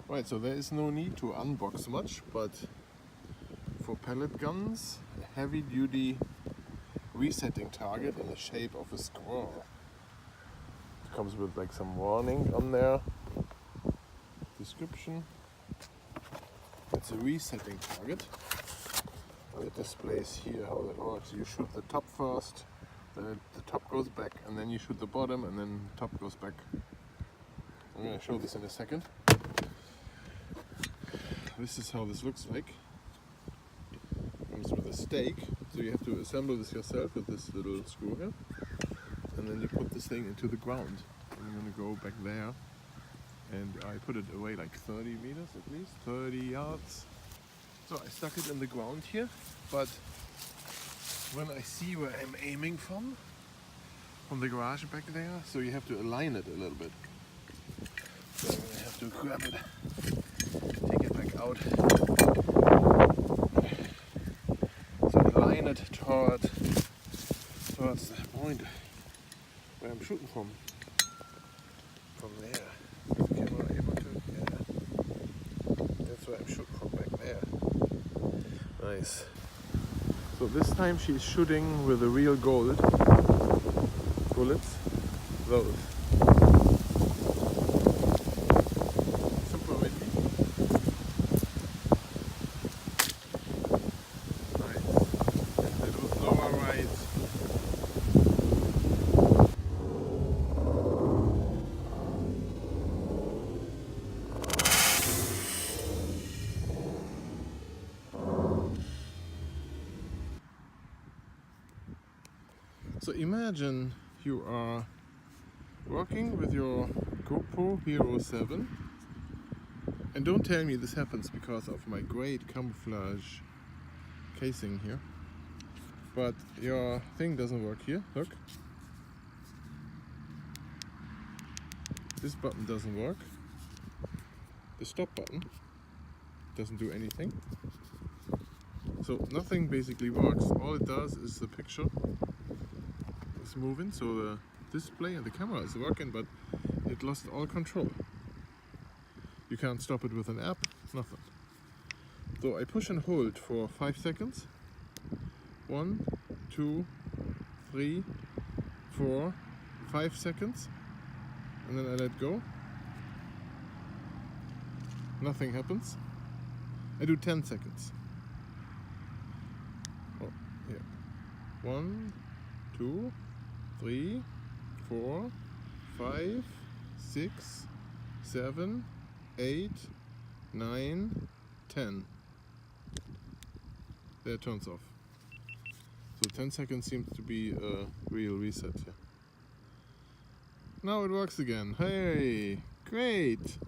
Right, so there is no need to unbox much, but for pellet guns, a heavy-duty resetting target in the shape of a squirrel. It comes with like some warning on there, description. It's a resetting target. It displays here how that works. You shoot the top first, then the top goes back, and then you shoot the bottom, and then the top goes back. I'm going to show this in a second. This is how this looks like. It comes with a stake, so you have to assemble this yourself with this little screw here, and then you put this thing into the ground. I'm going to go back there, and I put it away like 30 meters at least, 30 yards. So I stuck it in the ground here, but when I see where I'm aiming from the garage back there, so you have to align it a little bit. So I'm gonna have to grab it, take it back out. So align it towards the point where I'm shooting from. From there. Is the camera able to? Yeah. That's where I'm shooting from, back there. Nice. So this time she's shooting with the real gold bullets. Those. Super windy. Nice. And little slower rides. So imagine you are working with your GoPro Hero7, and don't tell me this happens because of my great camouflage casing here, but your thing doesn't work here, look. This button doesn't work. The stop button doesn't do anything. So nothing basically works. All it does is the picture is moving, so the display and the camera is working, but it lost all control. You can't stop it with an app, nothing. So I push and hold for 5 seconds. 1, 2, 3, 4, 5 seconds, and then I let go. Nothing happens. I do 10 seconds. Oh, yeah. 1, 2, 3, 4, 5, 6, 7, 8, 9, 10. There it turns off. So 10 seconds seems to be a real reset here. Now it works again. Hey, great!